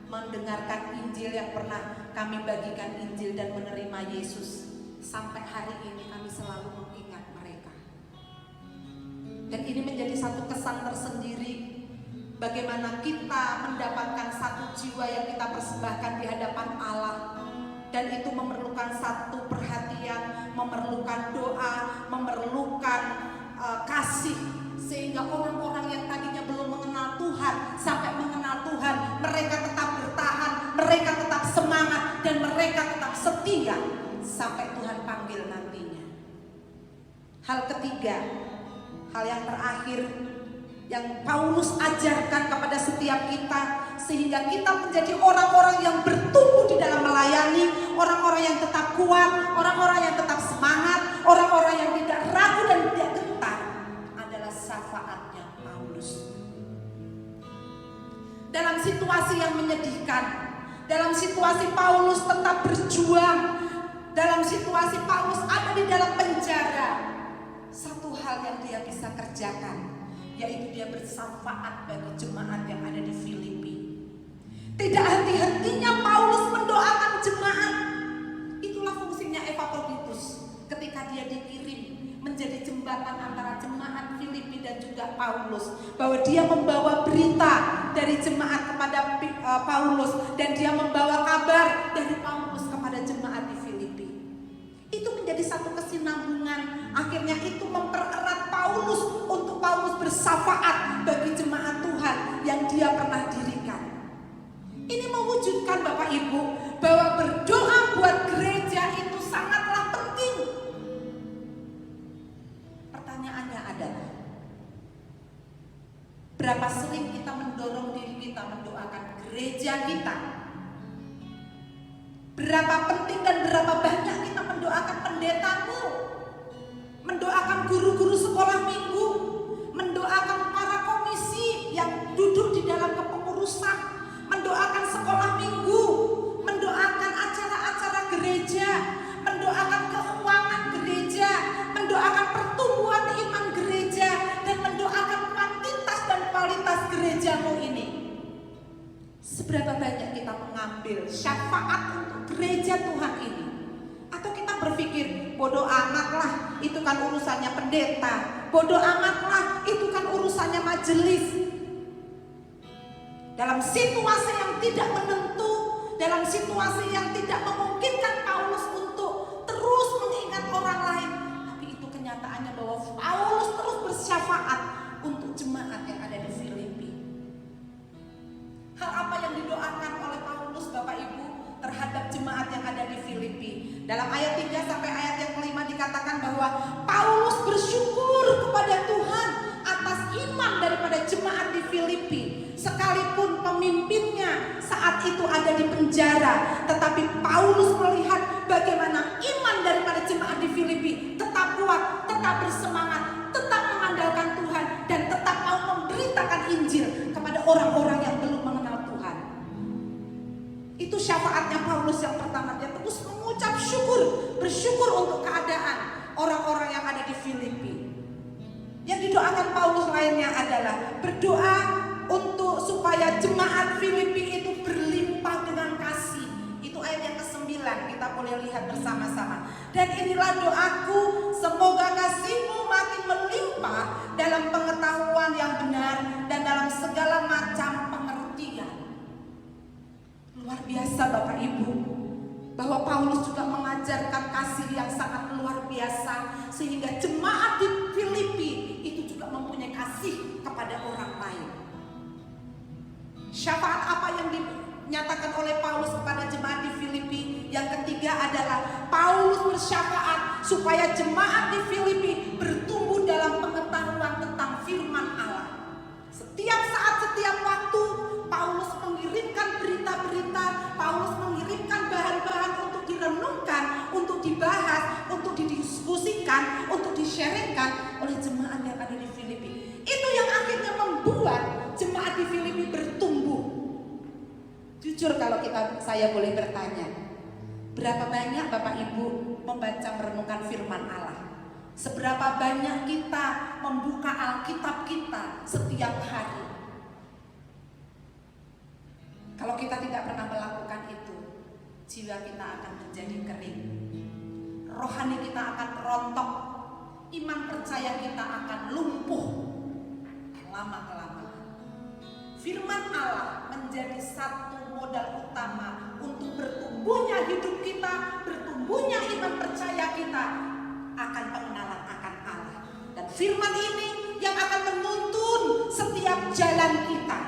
mendengarkan Injil, yang pernah kami bagikan Injil dan menerima Yesus. Sampai hari ini kami selalu mengingat mereka. Dan ini menjadi satu kesan tersendiri, bagaimana kita mendapatkan satu jiwa yang kita persembahkan di hadapan Allah. Dan itu memerlukan satu perhatian, memerlukan doa, memerlukan kasih, sehingga orang-orang yang tadinya belum mengenal Tuhan sampai mengenal Tuhan, mereka tetap bertahan, mereka tetap semangat, dan mereka tetap setia sampai Tuhan panggil nantinya. Hal ketiga, hal yang terakhir yang Paulus ajarkan kepada setiap kita, sehingga kita menjadi orang-orang yang bertumbuh di dalam melayani, orang-orang yang tetap kuat, orang-orang yang tetap semangat, orang-orang yang tidak ragu dan tidak gentar, adalah syafaatnya Paulus. Dalam situasi yang menyedihkan, dalam situasi Paulus tetap berjuang, dalam situasi Paulus ada di dalam penjara, satu hal yang dia bisa kerjakan, yaitu dia bersyafaat bagi jemaat yang ada di Filipi. Tidak henti-hentinya Paulus mendoakan jemaat. Itulah fungsinya Epaphroditus ketika dia dikirim menjadi jembatan antara jemaat Filipi dan juga Paulus, bahwa dia membawa berita dari jemaat kepada Paulus, dan dia membawa kabar dari Paulus kepada jemaat di Filipi. Itu menjadi satu kesinambungan. Akhirnya itu mempererat Paulus untuk Paulus bersyafaat bagi jemaat Tuhan yang dia pernah dirikan. Ini mewujudkan Bapak Ibu bahwa berdoa buat gereja itu sangatlah penting. Berapa sering kita mendorong diri kita mendoakan gereja kita? Berapa penting dan berapa banyak kita mendoakan pendetamu, mendoakan guru-guru sekolah minggu, mendoakan para komisi yang duduk di dalam kepengurusan, mendoakan sekolah minggu, mendoakan acara-acara gereja, mendoakan keuangan gereja, mendoakan pertumbuhan iman gereja, dan mendoakan kuantitas dan kualitas gerejamu ini. Seberapa banyak kita mengambil syafaat untuk gereja Tuhan ini? Atau kita berpikir, bodoh amatlah, itu kan urusannya pendeta, bodoh amatlah, itu kan urusannya majelis. Dalam situasi yang tidak menentu, dalam situasi yang tidak memungkinkan Paulus untuk terus mengingat orang lain, tapi itu kenyataannya bahwa Paulus terus bersyafaat untuk jemaat yang ada di Filipi. Hal apa yang didoakan oleh Paulus, Bapak Ibu, terhadap jemaat yang ada di Filipi? Dalam ayat 3 sampai ayat yang kelima dikatakan bahwa Paulus bersyukur kepada Tuhan atas iman daripada jemaat di Filipi. Sekalipun pemimpinnya saat itu ada di penjara, tetapi Paulus melihat bagaimana iman daripada jemaat di Filipi tetap kuat, tetap bersemangat, tetap mengandalkan Tuhan, dan tetap mau memberitakan Injil kepada orang-orang yang belum mengenal Tuhan. Itu syafaatnya Paulus yang pertama, dia terus mengucap syukur, bersyukur untuk keadaan orang-orang yang ada di Filipi. Yang didoakan Paulus lainnya adalah berdoa untuk supaya jemaat Filipi itu berlimpah dengan kasih. Itu ayat yang ke-9, kita boleh lihat bersama-sama. Dan inilah doaku, semoga kasihmu makin melimpah dalam pengetahuan yang benar dan dalam segala macam pengertian. Luar biasa Bapak Ibu, bahwa Paulus juga mengajarkan kasih yang sangat luar biasa, sehingga jemaat di Filipi itu juga mempunyai kasih kepada orang lain. Syafaat apa yang dinyatakan oleh Paulus kepada jemaat di Filipi? Yang ketiga adalah Paulus bersyafaat supaya jemaat di Filipi bertumbuh dalam pengetahuan tentang firman Allah. Setiap saat, setiap waktu Paulus mengirimkan berita-berita, Paulus mengirimkan bahan-bahan untuk direnungkan, untuk dibahas, untuk didiskusikan, untuk di-sharingkan oleh jemaat yang ada di Filipi. Itu yang akhirnya membuat jemaat di Filipi bertumbuh. Jujur kalau saya boleh bertanya, berapa banyak Bapak Ibu membaca merenungkan firman Allah? Seberapa banyak kita membuka Alkitab kita setiap hari? Kalau kita tidak pernah melakukan itu, jiwa kita akan menjadi kering, rohani kita akan rontok, iman percaya kita akan lumpuh lama-kelamaan. Firman Allah menjadi satu modal utama untuk bertumbuhnya hidup kita, bertumbuhnya iman percaya kita akan pengenalan akan Allah. Dan firman ini yang akan menuntun setiap jalan kita.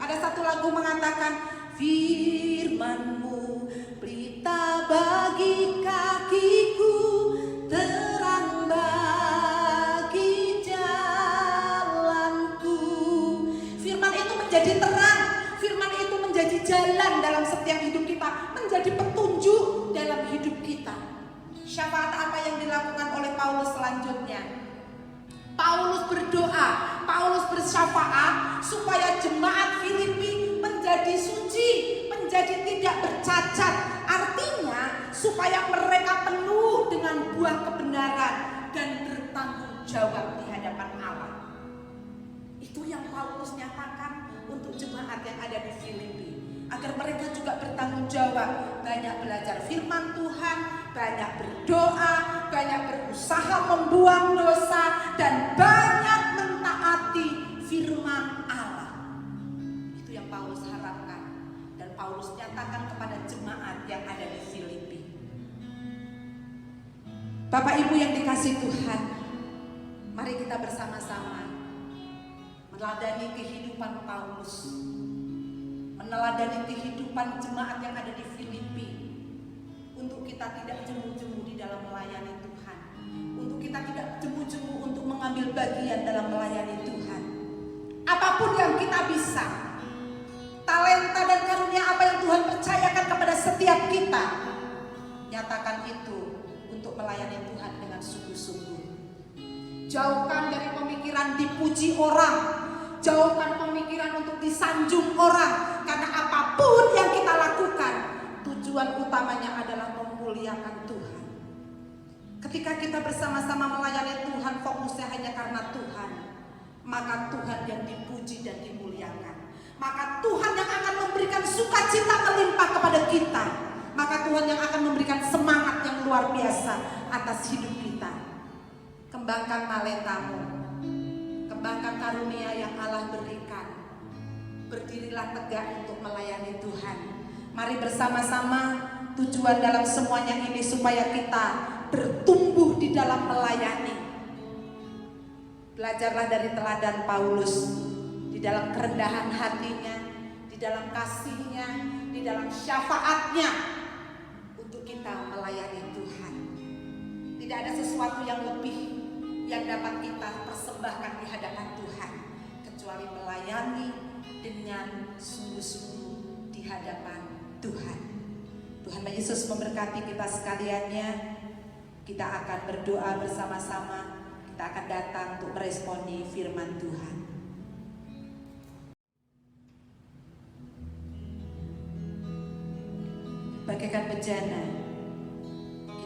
Ada satu lagu mengatakan, firman-Mu pelita bagi kakiku, terang bagi jalanku. Firman itu menjadi terang, firman itu menjadi jalan dalam setiap hidup kita, menjadi petunjuk dalam hidup kita. Syafaat apa yang dilakukan oleh Paulus selanjutnya? Paulus berdoa, Paulus bersyafaat supaya jemaat Filipi menjadi suci, menjadi tidak bercacat. Artinya supaya mereka penuh dengan buah kebenaran dan bertanggung jawab di hadapan Allah. Itu yang Paulus nyatakan untuk jemaat yang ada di Filipi, agar mereka juga bertanggung jawab, banyak belajar firman Tuhan, banyak berdoa, banyak berusaha membuang dosa, dan banyak mentaati firman Allah. Itu yang Paulus harapkan dan Paulus nyatakan kepada jemaat yang ada di Filipi. Bapak Ibu yang dikasihi Tuhan, mari kita bersama-sama meneladani kehidupan Paulus, meneladani kehidupan jemaat yang ada di Filipi, untuk kita tidak jemu-jemu di dalam melayani Tuhan, untuk kita tidak jemu-jemu untuk mengambil bagian dalam melayani Tuhan. Apapun yang mengatakan itu untuk melayani Tuhan dengan sungguh-sungguh. Jauhkan dari pemikiran dipuji orang, jauhkan pemikiran untuk disanjung orang, karena apapun yang kita lakukan, tujuan utamanya adalah memuliakan Tuhan. Ketika kita bersama-sama melayani Tuhan, fokusnya hanya karena Tuhan, maka Tuhan yang dipuji dan dimuliakan. Maka Tuhan yang akan memberikan sukacita melimpah kepada kita. Maka Tuhan yang akan memberikan semangat yang luar biasa atas hidup kita. Kembangkan talentamu, kembangkan karunia yang Allah berikan. Berdirilah tegak untuk melayani Tuhan. Mari bersama-sama, tujuan dalam semuanya ini supaya kita bertumbuh di dalam melayani. Belajarlah dari teladan Paulus, di dalam kerendahan hatinya, di dalam kasihnya, di dalam syafaatnya, untuk kita melayani Tuhan. Tidak ada sesuatu yang lebih yang dapat kita persembahkan di hadapan Tuhan kecuali melayani dengan sungguh-sungguh di hadapan Tuhan. Tuhan Yesus memberkati kita sekaliannya. Kita akan berdoa bersama-sama. Kita akan datang untuk meresponi firman Tuhan. Bagaikan bejana,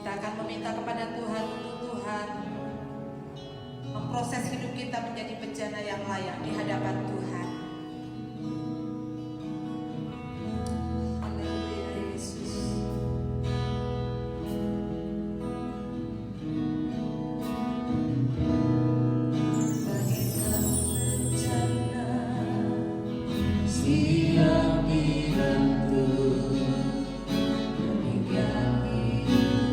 kita akan meminta kepada Tuhan untuk Tuhan memproses hidup kita menjadi bejana yang layak di hadapan Tuhan. Haleluya Yesus. Bagaikan bejana siap dibentuk, demikian hidup.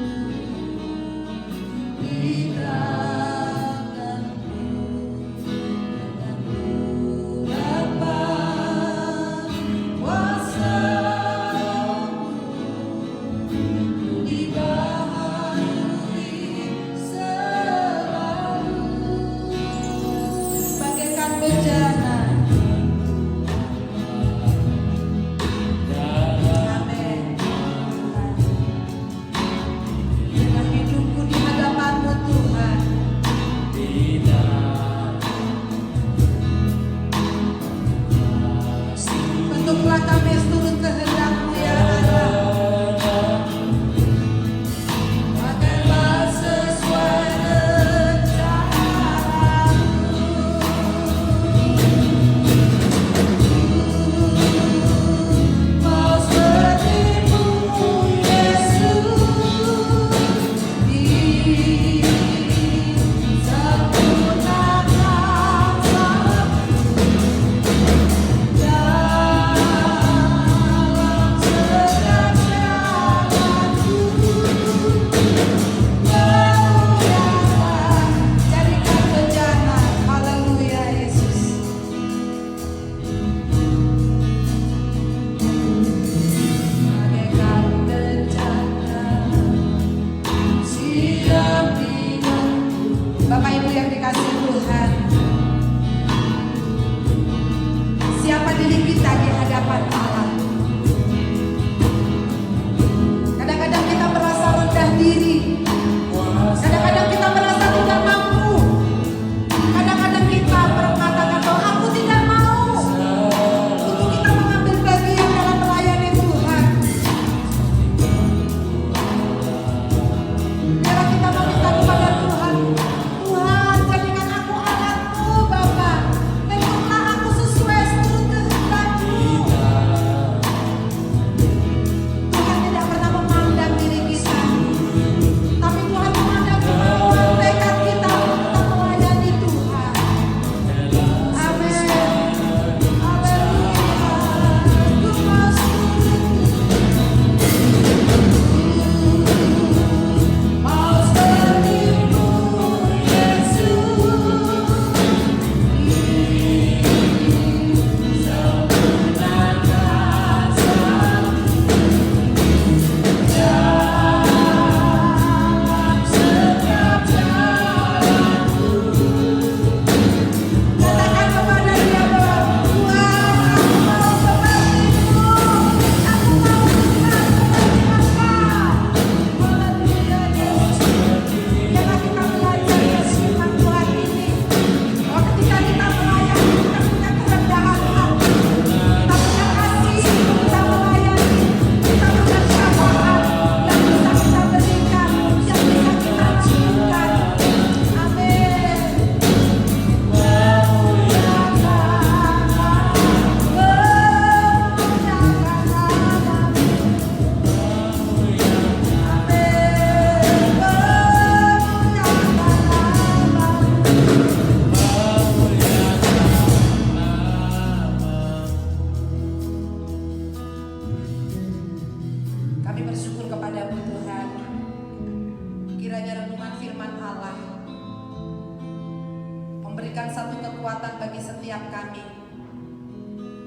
kekuatan bagi setiap kami.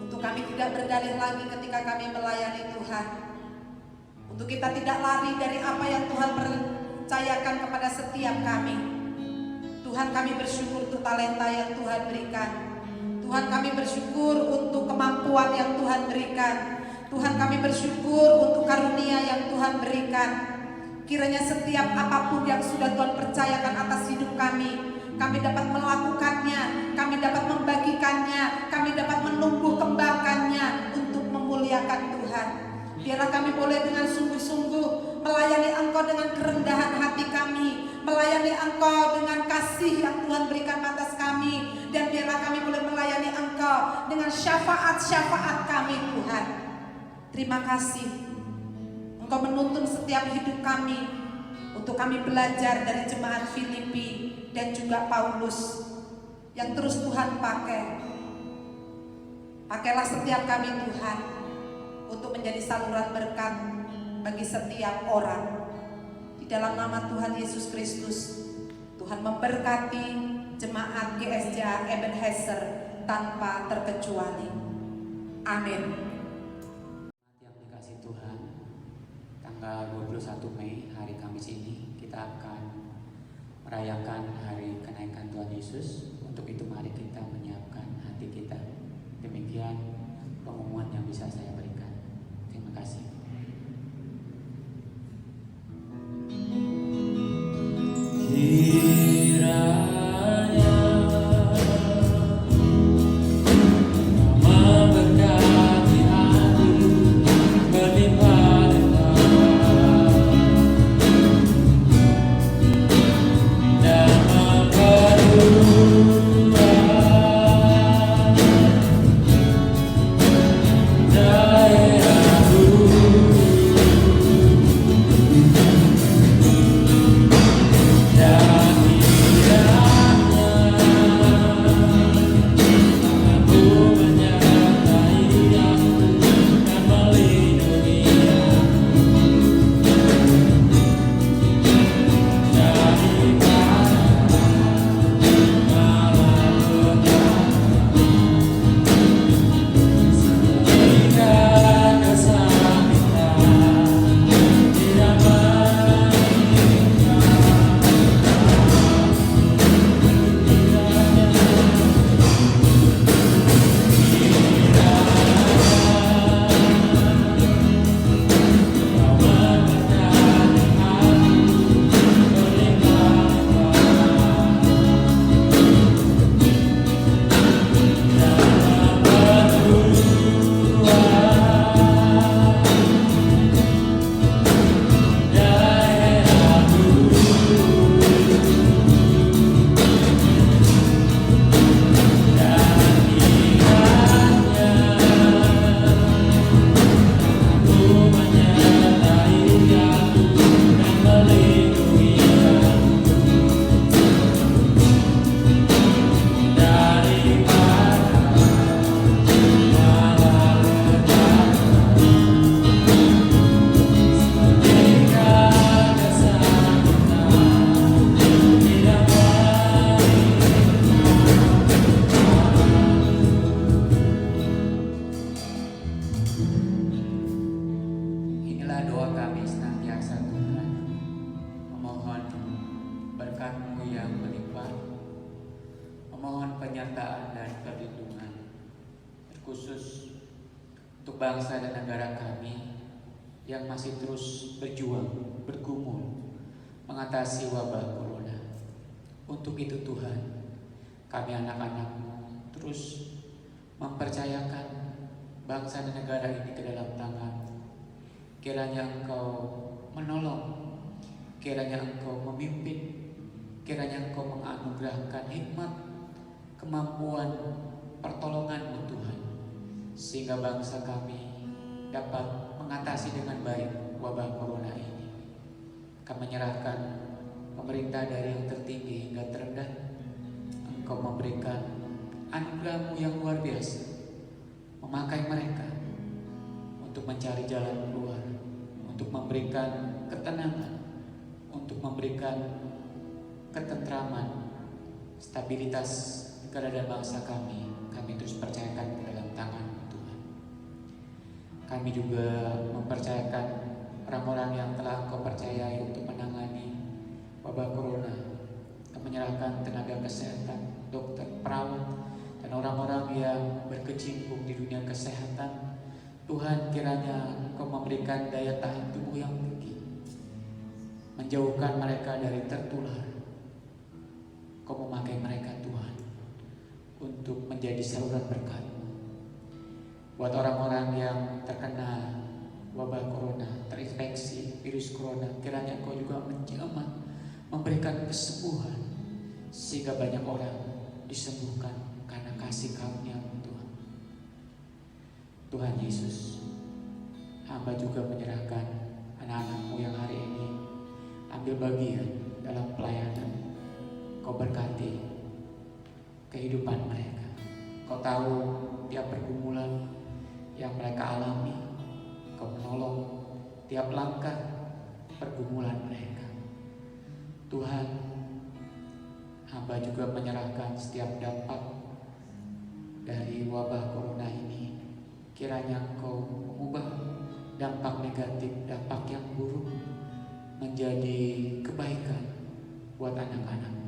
Untuk kami tidak berdalih lagi ketika kami melayani Tuhan. Untuk kita tidak lari dari apa yang Tuhan percayakan kepada setiap kami. Tuhan, kami bersyukur untuk talenta yang Tuhan berikan. Tuhan, kami bersyukur untuk kemampuan yang Tuhan berikan. Tuhan, kami bersyukur untuk karunia yang Tuhan berikan. Kiranya setiap apapun yang sudah Tuhan percayakan atas hidup kami dapat melakukannya, kami dapat membagikannya, kami dapat menumbuh kembangkannya untuk memuliakan Tuhan. Biarlah kami boleh dengan sungguh-sungguh melayani Engkau dengan kerendahan hati kami, melayani Engkau dengan kasih yang Tuhan berikan atas kami, dan biarlah kami boleh melayani Engkau dengan syafaat-syafaat kami, Tuhan. Terima kasih Engkau menuntun setiap hidup kami untuk kami belajar dari jemaat Filipi dan juga Paulus yang terus Tuhan pakai. Pakailah setiap kami, Tuhan, untuk menjadi saluran berkat bagi setiap orang. Di dalam nama Tuhan Yesus Kristus, Tuhan memberkati jemaat GSJ Ebenezer tanpa terkecuali. Amin. Yang dikasih Tuhan, tanggal 21 Mei hari Kamis ini kita akan merayakan hari kenaikan Tuhan Yesus. Untuk itu mari kita menyiapkan hati kita. Demikian pengumuman yang bisa saya berikan. Terima kasih. penyertaan dan perlindungan, terkhusus untuk bangsa dan negara kami yang masih terus berjuang, bergumul mengatasi wabah corona. Untuk itu Tuhan, kami anak-anak-Mu terus mempercayakan bangsa dan negara ini ke dalam tangan. Kiranya Engkau menolong, kiranya Engkau memimpin, kiranya Engkau menganugerahkan hikmat, kemampuan, pertolongan-Mu Tuhan, sehingga bangsa kami dapat mengatasi dengan baik wabah corona ini. Kami menyerahkan pemerintah dari yang tertinggi hingga terendah. Engkau memberikan anugerah-Mu yang luar biasa, memakai mereka untuk mencari jalan keluar, untuk memberikan ketenangan, untuk memberikan ketentraman, stabilitas negara dan bangsa kami terus percayakan ke dalam tangan Tuhan. Kami juga mempercayakan orang-orang yang telah Kau percayai untuk menangani wabah corona. Kau menyerahkan tenaga kesehatan, dokter, perawat, dan orang-orang yang berkecimpung di dunia kesehatan. Tuhan, kiranya Kau memberikan daya tahan tubuh yang tinggi, menjauhkan mereka dari tertular. Kau memakai mereka Tuhan untuk menjadi saluran berkat buat orang-orang yang terkena wabah corona, terinfeksi virus corona. Kiranya Kau juga menjamah, memberikan kesembuhan, sehingga banyak orang disembuhkan karena kasih karunia Tuhan. Tuhan Yesus, hamba juga menyerahkan anak-anak-Mu yang hari ini ambil bagian dalam pelayanan. Kau berkati kehidupan mereka. Kau tahu tiap pergumulan yang mereka alami. Kau menolong tiap langkah pergumulan mereka. Tuhan, hamba juga menyerahkan setiap dampak dari wabah corona ini. Kiranya Kau mengubah dampak negatif, dampak yang buruk menjadi kebaikan buat anak-anak.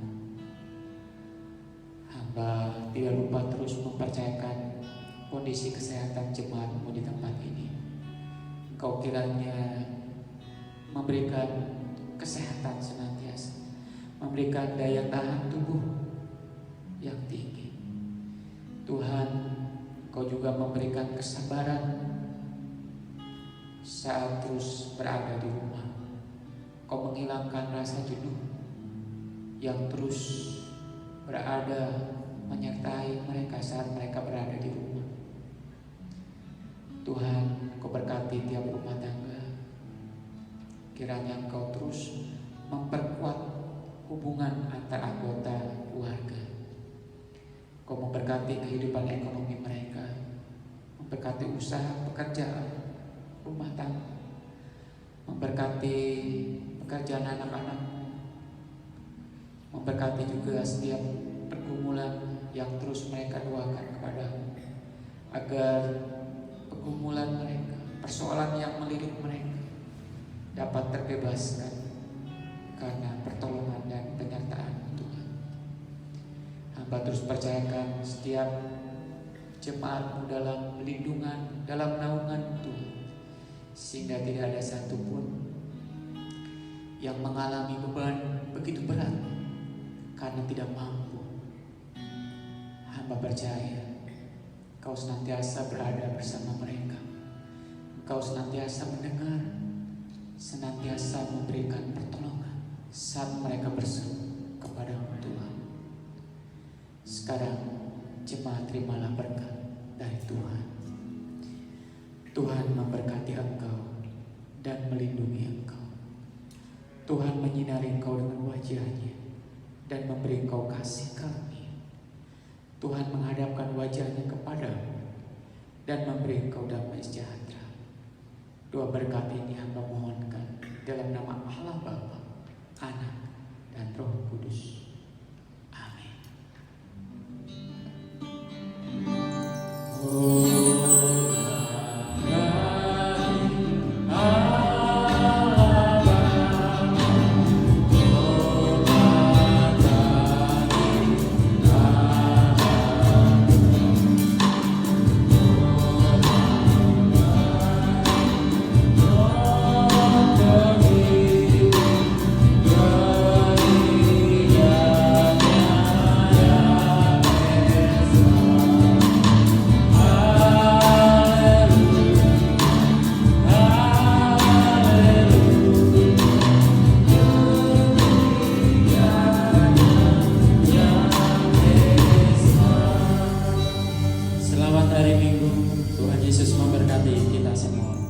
Hamba tidak lupa terus mempercayakan kondisi kesehatan jemaat-Mu di tempat ini. Engkau kiranya memberikan kesehatan senantiasa, memberikan daya tahan tubuh yang tinggi. Tuhan, Kau juga memberikan kesabaran saat terus berada di rumah. Kau menghilangkan rasa jenuh yang terus berada menyertai mereka saat mereka berada di rumah. Tuhan, Kau berkati tiap rumah tangga. Kiranya Engkau terus memperkuat hubungan antar anggota keluarga. Kau memberkati kehidupan ekonomi mereka, memberkati usaha pekerjaan rumah tangga, memberkati pekerjaan anak-anak, memberkati juga setiap pergumulan yang terus mereka doakan kepada-Mu, agar pergumulan mereka, persoalan yang melilit mereka dapat terbebaskan karena pertolongan dan penyertaan Tuhan. Hamba terus percayakan setiap jemaat-Mu dalam lindungan, dalam naungan Tuhan, sehingga tidak ada satupun yang mengalami beban begitu berat karena tidak mampu. Hamba percaya Kau senantiasa berada bersama mereka. Engkau senantiasa mendengar, senantiasa memberikan pertolongan saat mereka berseru kepada-Mu Tuhan. Sekarang jemaat terimalah berkat dari Tuhan. Tuhan memberkati engkau dan melindungi engkau. Tuhan menyinari engkau dengan wajah-Nya dan memberi engkau kasih karunia. Tuhan menghadapkan wajah-Nya kepadamu dan memberi engkau damai sejahtera. Doa berkat ini hamba mohonkan dalam nama Allah Bapa, Anak, dan Roh Kudus. Amin. Selamat hari Minggu. Tuhan Yesus memberkati kita semua.